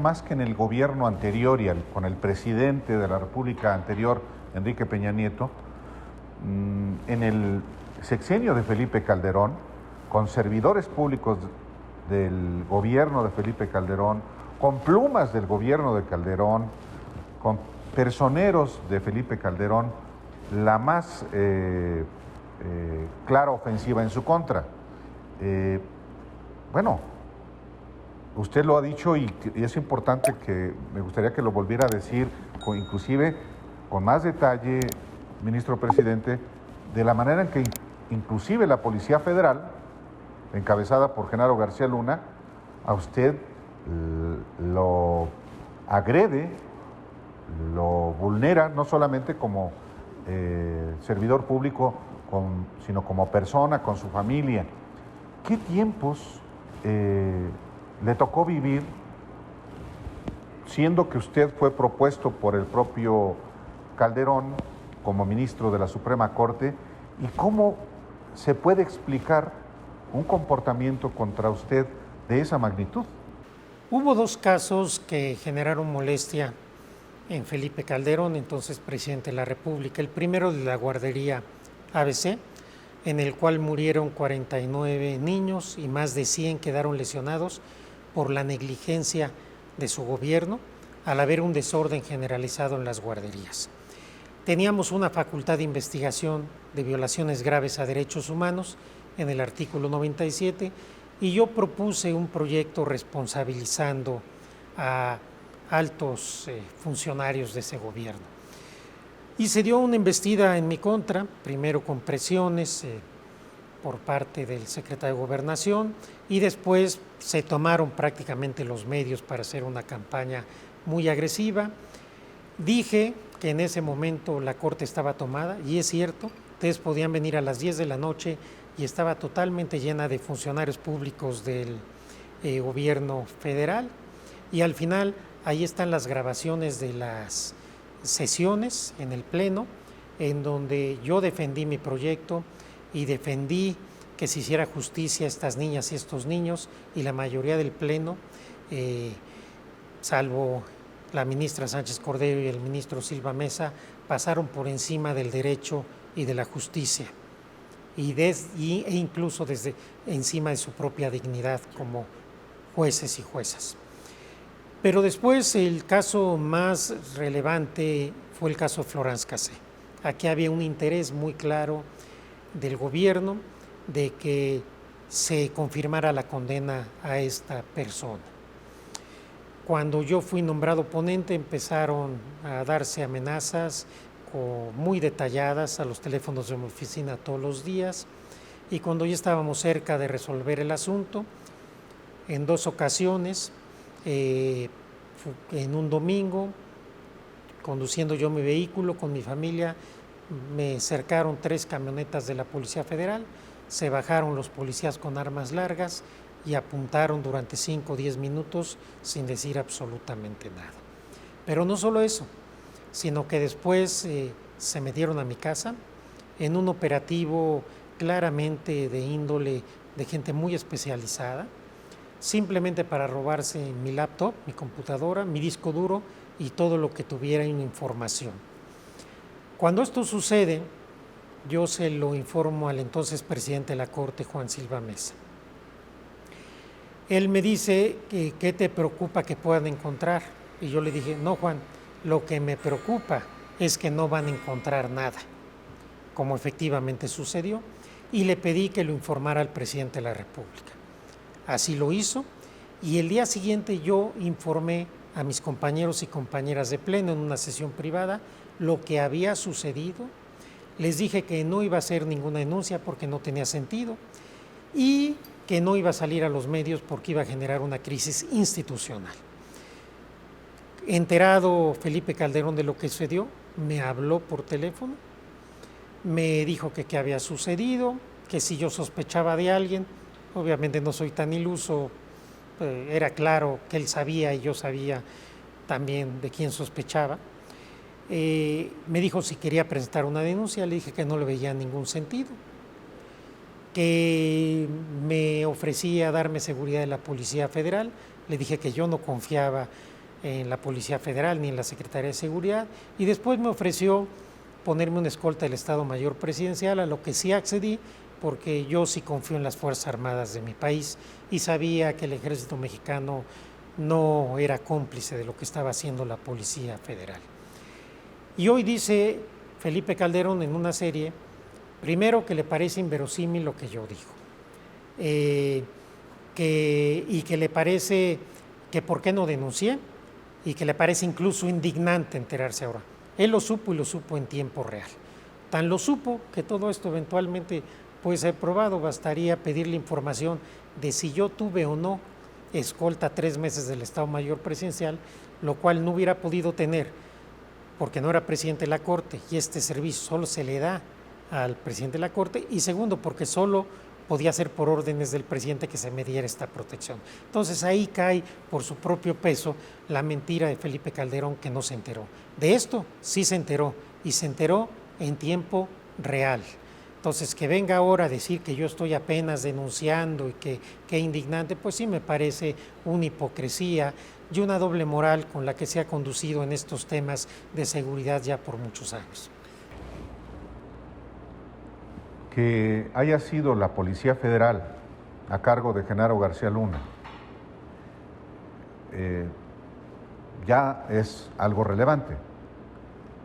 más que en el gobierno anterior y con el presidente de la República anterior, Enrique Peña Nieto, en el sexenio de Felipe Calderón, con servidores públicos del gobierno de Felipe Calderón, con plumas del gobierno de Calderón, con personeros de Felipe Calderón, la más clara ofensiva en su contra. Bueno, usted lo ha dicho y es importante que me gustaría que lo volviera a decir, inclusive con más detalle, ministro presidente, de la manera en que inclusive la Policía Federal, encabezada por Genaro García Luna, a usted lo agrede, lo vulnera, no solamente como servidor público, sino como persona, con su familia. ¿Qué tiempos le tocó vivir, siendo que usted fue propuesto por el propio Calderón como ministro de la Suprema Corte, y cómo se puede explicar un comportamiento contra usted de esa magnitud? Hubo dos casos que generaron molestia en Felipe Calderón, entonces presidente de la República. El primero de la guardería ABC, en el cual murieron 49 niños y más de 100 quedaron lesionados por la negligencia de su gobierno al haber un desorden generalizado en las guarderías. Teníamos una facultad de investigación de violaciones graves a derechos humanos en el artículo 97 y yo propuse un proyecto responsabilizando a altos funcionarios de ese gobierno. Y se dio una embestida en mi contra, primero con presiones por parte del secretario de Gobernación y después se tomaron prácticamente los medios para hacer una campaña muy agresiva. Dije que en ese momento la corte estaba tomada y es cierto, ustedes podían venir a las 10 de la noche y estaba totalmente llena de funcionarios públicos del gobierno federal y al final ahí están las grabaciones de las sesiones en el Pleno en donde yo defendí mi proyecto y defendí que se hiciera justicia a estas niñas y estos niños y la mayoría del Pleno, salvo la ministra Sánchez Cordero y el ministro Silva Mesa, pasaron por encima del derecho y de la justicia e incluso desde encima de su propia dignidad como jueces y juezas. Pero después el caso más relevante fue el caso Florence Cassé. Aquí había un interés muy claro del gobierno de que se confirmara la condena a esta persona. Cuando yo fui nombrado ponente empezaron a darse amenazas muy detalladas a los teléfonos de mi oficina todos los días y cuando ya estábamos cerca de resolver el asunto, en dos ocasiones, en un domingo, conduciendo yo mi vehículo con mi familia, me cercaron 3 camionetas de la Policía Federal, se bajaron los policías con armas largas y apuntaron durante 5 o 10 minutos sin decir absolutamente nada. Pero no solo eso, sino que después se metieron a mi casa en un operativo claramente de índole de gente muy especializada, simplemente para robarse mi laptop, mi computadora, mi disco duro y todo lo que tuviera en información. Cuando esto sucede, yo se lo informo al entonces presidente de la Corte, Juan Silva Mesa. Él me dice, ¿qué te preocupa que puedan encontrar? Y yo le dije, no, Juan, lo que me preocupa es que no van a encontrar nada, como efectivamente sucedió, y le pedí que lo informara al presidente de la República. Así lo hizo, y el día siguiente yo informé a mis compañeros y compañeras de Pleno en una sesión privada lo que había sucedido. Les dije que no iba a hacer ninguna denuncia porque no tenía sentido y que no iba a salir a los medios porque iba a generar una crisis institucional. Enterado Felipe Calderón de lo que sucedió, me habló por teléfono, me dijo que qué había sucedido, que si yo sospechaba de alguien, obviamente no soy tan iluso, era claro que él sabía y yo sabía también de quién sospechaba. Me dijo si quería presentar una denuncia, le dije que no le veía ningún sentido, que me ofrecía darme seguridad de la Policía Federal, le dije que yo no confiaba en la Policía Federal ni en la Secretaría de Seguridad, y después me ofreció ponerme una escolta del Estado Mayor Presidencial, a lo que sí accedí, porque yo sí confío en las Fuerzas Armadas de mi país y sabía que el Ejército Mexicano no era cómplice de lo que estaba haciendo la Policía Federal. Y hoy dice Felipe Calderón en una serie, primero, que le parece inverosímil lo que yo digo, y que le parece que por qué no denuncié, y que le parece incluso indignante enterarse ahora. Él lo supo y lo supo en tiempo real. Tan lo supo que todo esto eventualmente puede ser probado, bastaría pedirle información de si yo tuve o no escolta 3 meses del Estado Mayor Presidencial, lo cual no hubiera podido tener porque no era presidente de la Corte y este servicio solo se le da al presidente de la Corte, y segundo, porque solo podía ser por órdenes del presidente que se me diera esta protección. Entonces ahí cae por su propio peso la mentira de Felipe Calderón, que no se enteró. De esto sí se enteró, y se enteró en tiempo real. Entonces, que venga ahora a decir que yo estoy apenas denunciando y que indignante, pues sí me parece una hipocresía y una doble moral con la que se ha conducido en estos temas de seguridad ya por muchos años. Que haya sido la Policía Federal a cargo de Genaro García Luna ya es algo relevante,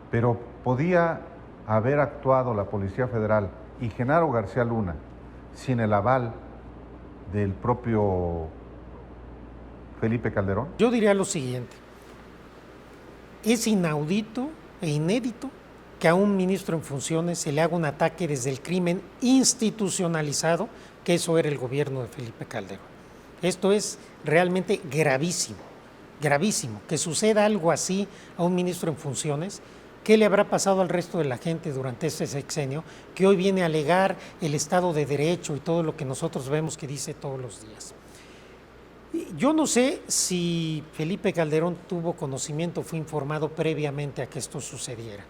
pero podía haber actuado la Policía Federal y Genaro García Luna sin el aval del propio Felipe Calderón. Yo diría lo siguiente: es inaudito e inédito que a un ministro en funciones se le haga un ataque desde el crimen institucionalizado, que eso era el gobierno de Felipe Calderón. Esto es realmente gravísimo, gravísimo, que suceda algo así a un ministro en funciones. ¿Qué le habrá pasado al resto de la gente durante este sexenio, que hoy viene a alegar el Estado de Derecho y todo lo que nosotros vemos que dice todos los días? Yo no sé si Felipe Calderón tuvo conocimiento, fue informado previamente a que esto sucediera,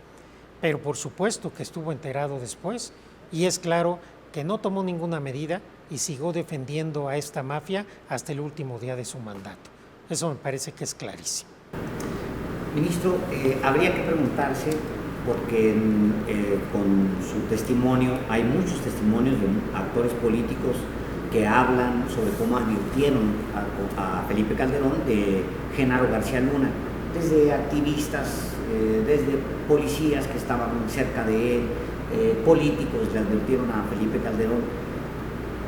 pero por supuesto que estuvo enterado después, y es claro que no tomó ninguna medida y siguió defendiendo a esta mafia hasta el último día de su mandato. Eso me parece que es clarísimo. Ministro, habría que preguntarse, porque con su testimonio, hay muchos testimonios de actores políticos que hablan sobre cómo advirtieron a Felipe Calderón de Genaro García Luna, desde activistas, desde policías que estaban cerca de él, políticos le advirtieron a Felipe Calderón.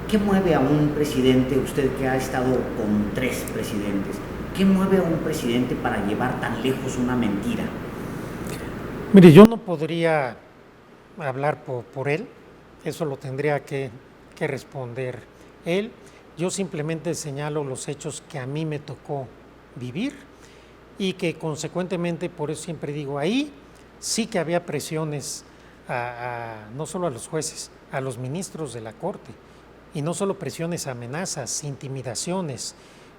¿Qué mueve a un presidente, usted que ha estado con 3 presidentes, qué mueve a un presidente para llevar tan lejos una mentira? Mire, yo no podría hablar por él, eso lo tendría que responder él. Yo simplemente señalo los hechos que a mí me tocó vivir y que consecuentemente, por eso siempre digo, ahí sí que había presiones no solo a los jueces, a los ministros de la Corte, y no solo presiones, amenazas, intimidaciones.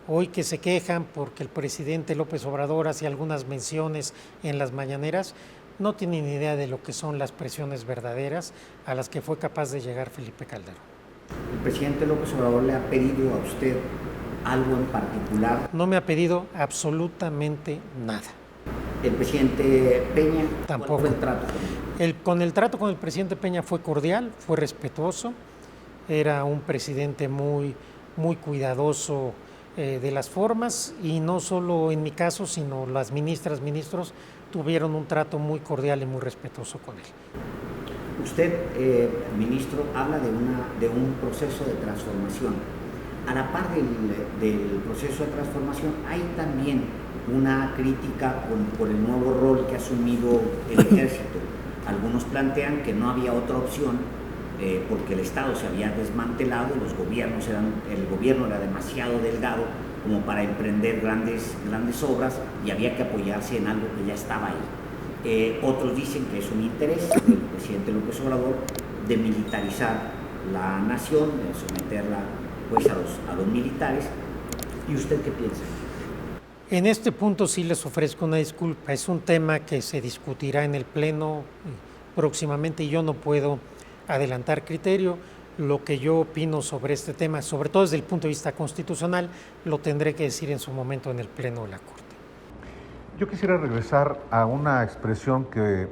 Hoy que se quejan porque el presidente López Obrador hace algunas menciones en las mañaneras, no tienen idea de lo que son las presiones verdaderas a las que fue capaz de llegar Felipe Calderón. ¿El presidente López Obrador le ha pedido a usted algo en particular? No me ha pedido absolutamente nada. ¿El presidente Peña? Tampoco. ¿Cuál fue el trato con él? El trato con el presidente Peña fue cordial, fue respetuoso, era un presidente muy cuidadoso de las formas, y no solo en mi caso, sino las ministras, ministros tuvieron un trato muy cordial y muy respetuoso con él. Usted, ministro, habla de un proceso de transformación. A la par del proceso de transformación hay también una crítica por el nuevo rol que ha asumido el ejército. Algunos plantean que no había otra opción porque el Estado se había desmantelado, el gobierno era demasiado delgado como para emprender grandes obras, y había que apoyarse en algo que ya estaba ahí. Otros dicen que es un interés del presidente López Obrador de militarizar la nación, de someterla pues a los militares. ¿Y usted qué piensa? En este punto sí les ofrezco una disculpa, es un tema que se discutirá en el Pleno próximamente y yo no puedo adelantar criterio. Lo que yo opino sobre este tema, sobre todo desde el punto de vista constitucional, lo tendré que decir en su momento en el Pleno de la Corte. Yo quisiera regresar a una expresión que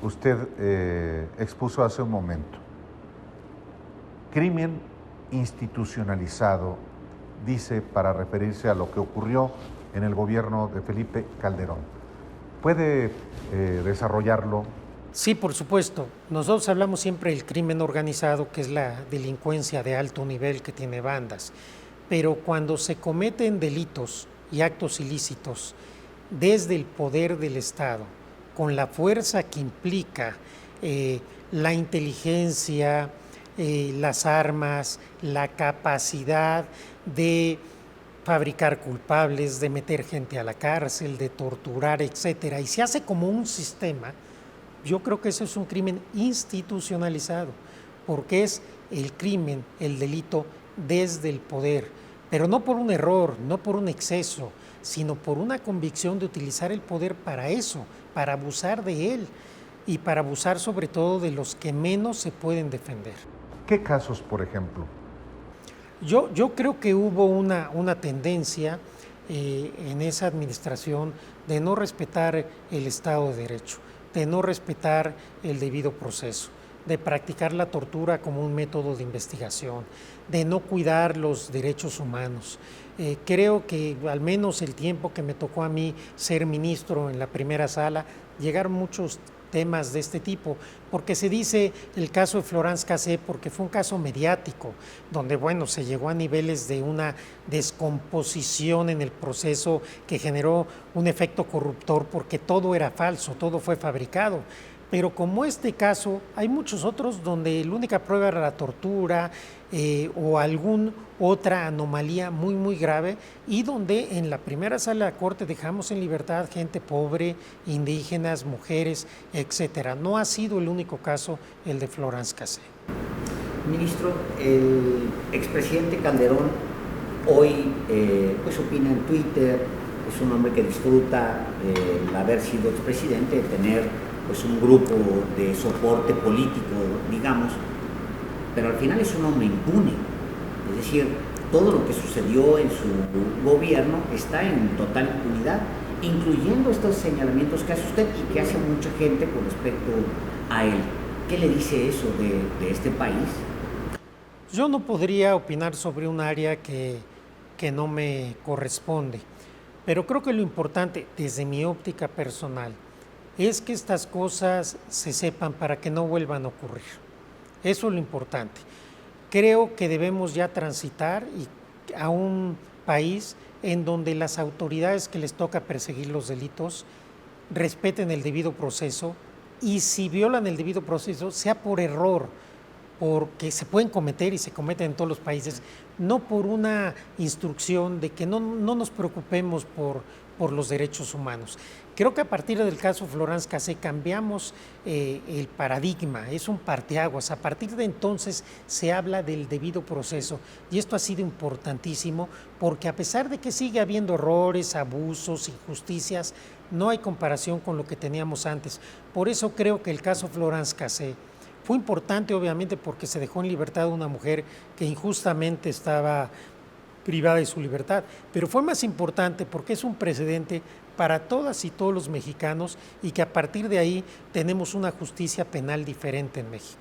usted expuso hace un momento. Crimen institucionalizado, dice, para referirse a lo que ocurrió en el gobierno de Felipe Calderón. ¿Puede desarrollarlo? Sí, por supuesto. Nosotros hablamos siempre del crimen organizado, que es la delincuencia de alto nivel que tiene bandas. Pero cuando se cometen delitos y actos ilícitos desde el poder del Estado, con la fuerza que implica la inteligencia, las armas, la capacidad de fabricar culpables, de meter gente a la cárcel, de torturar, etcétera, y se hace como un sistema, yo creo que eso es un crimen institucionalizado, porque es el crimen, el delito desde el poder, pero no por un error, no por un exceso, sino por una convicción de utilizar el poder para eso, para abusar de él y para abusar sobre todo de los que menos se pueden defender. ¿Qué casos, por ejemplo? Yo creo que hubo una tendencia en esa administración de no respetar el Estado de Derecho, de no respetar el debido proceso, de practicar la tortura como un método de investigación, de no cuidar los derechos humanos. Creo que al menos el tiempo que me tocó a mí ser ministro en la primera sala, llegaron muchos temas de este tipo, porque se dice el caso de Florence Cassé porque fue un caso mediático, donde bueno, se llegó a niveles de una descomposición en el proceso que generó un efecto corruptor porque todo era falso, todo fue fabricado. Pero como este caso, hay muchos otros donde la única prueba era la tortura o alguna otra anomalía muy, muy grave, y donde en la primera sala de la Corte dejamos en libertad gente pobre, indígenas, mujeres, etcétera. No ha sido el único caso el de Florence Cassé. Ministro, el expresidente Calderón hoy pues opina en Twitter, es un hombre que disfruta el haber sido expresidente, de tener pues un grupo de soporte político, digamos, pero al final es un hombre impune. Es decir, todo lo que sucedió en su gobierno está en total impunidad, incluyendo estos señalamientos que hace usted y que hace mucha gente con respecto a él. ¿Qué le dice eso de este país? Yo no podría opinar sobre un área que no me corresponde, pero creo que lo importante, desde mi óptica personal, es que estas cosas se sepan para que no vuelvan a ocurrir. Eso es lo importante. Creo que debemos ya transitar a un país en donde las autoridades que les toca perseguir los delitos respeten el debido proceso, y si violan el debido proceso, sea por error, porque se pueden cometer y se cometen en todos los países, no por una instrucción de que no nos preocupemos por los derechos humanos. Creo que a partir del caso Florence Cassé cambiamos el paradigma, es un parteaguas. A partir de entonces se habla del debido proceso, y esto ha sido importantísimo porque a pesar de que sigue habiendo errores, abusos, injusticias, no hay comparación con lo que teníamos antes. Por eso creo que el caso Florence Cassé fue importante, obviamente, porque se dejó en libertad a una mujer que injustamente estaba privada de su libertad, pero fue más importante porque es un precedente para todas y todos los mexicanos, y que a partir de ahí tenemos una justicia penal diferente en México.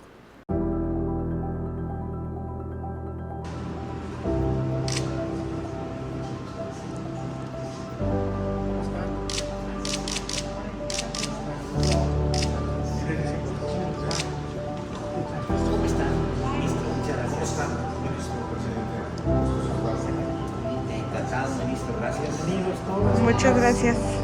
¿Cómo está, ministro? Muchas gracias. Encantado, ministro. Gracias. Bienvenidos todos. Muchas gracias.